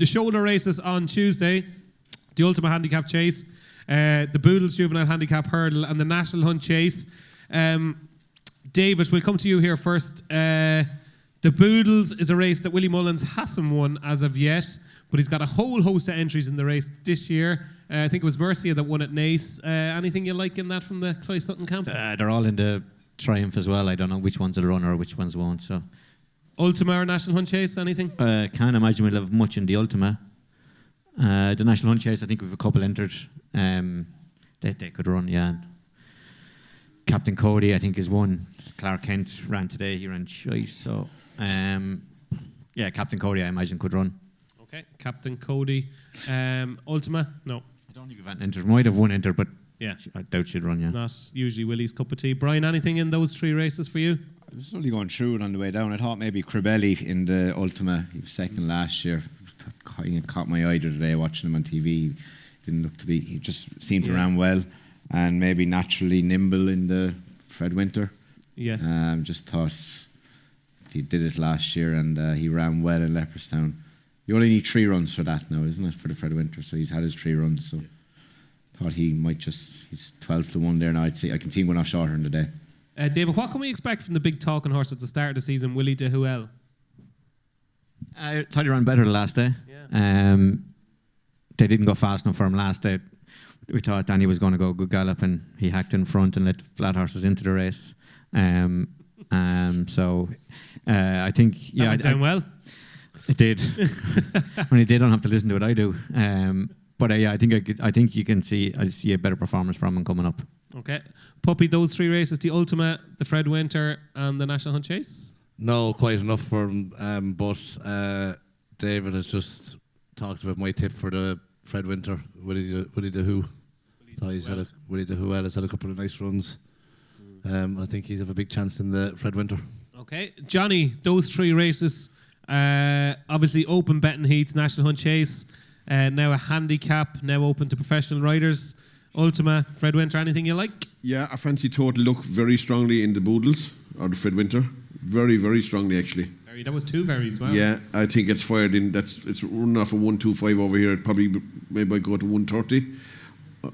the shoulder races on Tuesday, the Ultimate Handicap Chase, the Boodles Juvenile Handicap Hurdle, and the National Hunt Chase. David, we'll come to you here first. The Boodles is a race that Willie Mullins hasn't won as of yet, but he's got a whole host of entries in the race this year. I think it was Mercia that won at Naas. Anything you like in that from the Cloy Sutton camp? They're all in the Triumph as well. I don't know which ones will run or which ones won't. So, Ultima or National Hunt Chase, anything? Can't imagine we'll have much in the Ultima. The National Hunt Chase, I think we've a couple entered. They could run, yeah. Captain Cody, I think, is one. Clark Kent ran today. He ran shite. So, yeah, Captain Cody, I imagine, could run. Okay, Captain Cody. Ultima? No. I don't think we've entered. Might have one entered, but yeah, I doubt she'd run, yeah. It's not usually Willie's cup of tea. Brian, anything in those 3 races for you? I was only going through it on the way down. I thought maybe Cribelli in the Ultima. He was second last year. He caught my eye the other day watching him on TV. He didn't look to be. He just seemed to run well, and maybe Naturally Nimble in the Fred Winter. Yes. Just thought he did it last year, and he ran well in Leopardstown. You only need 3 runs for that now, isn't it, for the Fred Winter? So he's had his 3 runs. So thought he might just. He's 12-1 there now. I can see him going off shorter in the day. David, what can we expect from the big talking horse at the start of the season, Willie de Huel? I thought he ran better the last day. Yeah. They didn't go fast enough for him last day. We thought Danny was going to go good gallop, and he hacked in front and let flat horses into the race. So I think that went down well. It did. When he did, I don't have to listen to what I do. But yeah, I think you can see. I see a better performance from him coming up. Okay, Puppy, those 3 races: the Ultima, the Fred Winter, and the National Hunt Chase. No, quite enough for him. But David has just talked about my tip for the Fred Winter. Willie de Who. Willie de Huel has had a couple of nice runs. I think he'll have a big chance in the Fred Winter. Okay, Johnny, those 3 races, obviously open betting heats, National Hunt Chase, now a handicap, now open to professional riders. Ultima, Fred Winter, anything you like? Yeah, I fancy Total Look very strongly in the Boodles, or the Fred Winter. Very, very strongly, actually. That was 2 varies, wow. Yeah, I think it's fired in, it's running off a 125 over here. It probably, maybe I go to 130.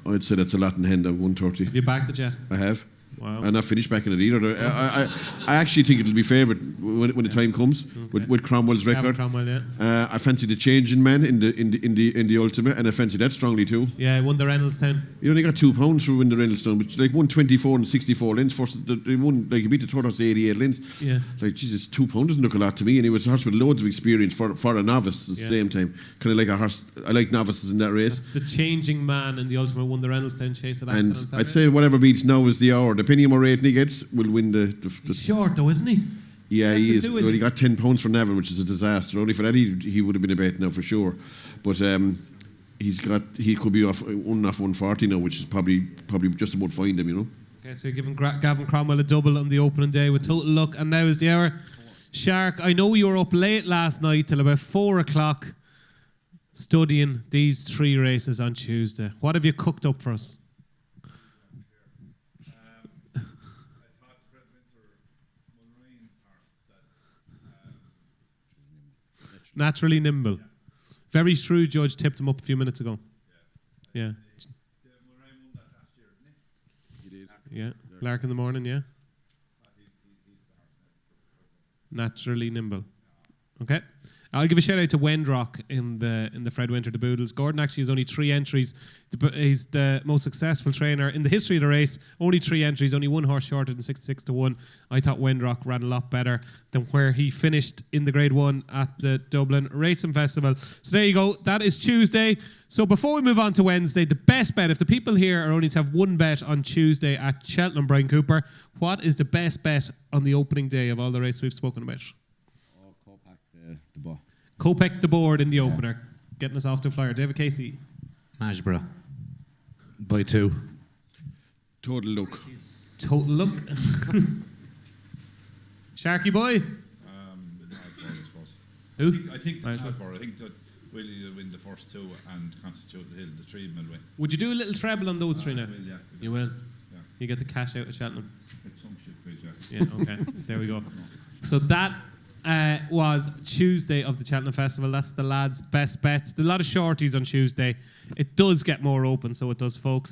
I'd say that's a lot in hand at 130. Have you backed it yet? I have. Wow. And not finished backing it either. I actually think it'll be favoured when the time comes with Cromwell's record. Cromwell, yeah. I fancy the Changing Man in the Ultimate, and I fancy that strongly too. Yeah, I won the Reynoldstown. You only got £2 for win the Reynoldstown, but like 124 and 64 lengths. They won, like, you beat the third horse 88 lengths. Yeah. Like, Jesus, £2 doesn't look a lot to me. And he was a horse with loads of experience for a novice at the same time. Kind of like a horse. I like novices in that race. That's the Changing Man in the Ultimate won the Reynoldstown Chase. And I'd say whatever beats now is the hour. Depending on what rating he gets, will win the He's short though, isn't he? Yeah, he is. Well, he got £10 for Navan, which is a disaster. Only for that he would have been a bet now for sure. But he could be off 140 now, which is probably just about find him, you know. Okay, so you're giving Gavin Cromwell a double on the opening day with Total Luck, and now is the hour. Shark, I know you were up late last night till about 4 o'clock studying these 3 races on Tuesday. What have you cooked up for us? Naturally Nimble. Yeah. Very shrewd judge tipped him up a few minutes ago. Yeah. Yeah. Lark in the morning, yeah. Naturally Nimble. Okay. I'll give a shout out to Wendrock in the Fred Winter, the Boodles. Gordon actually has only 3 entries. He's the most successful trainer in the history of the race. Only 3 entries, only 1 horse shorter than 66-1. I thought Wendrock ran a lot better than where he finished in the Grade 1 at the Dublin Racing Festival. So there you go. That is Tuesday. So before we move on to Wednesday, the best bet, if the people here are only to have 1 bet on Tuesday at Cheltenham, Bryan Cooper, what is the best bet on the opening day of all the races we've spoken about? Kopek the board in the opener, getting us off to a flyer. David Casey. Majborough. By 2. Total Look. Total Look. Sharky boy. I suppose. Who? I think Masborough. I think that Willie will win the first 2 and Constitute the Hill, the 3 will win. Would you do a little treble on those 3 now? I will, yeah. You will? Yeah. You get the cash out of Cheltenham. It's some shit, please, yeah, okay. There we go. So that was Tuesday of the Cheltenham Festival. That's the lads' best bet. There's a lot of shorties on Tuesday. It does get more open, so it does, folks.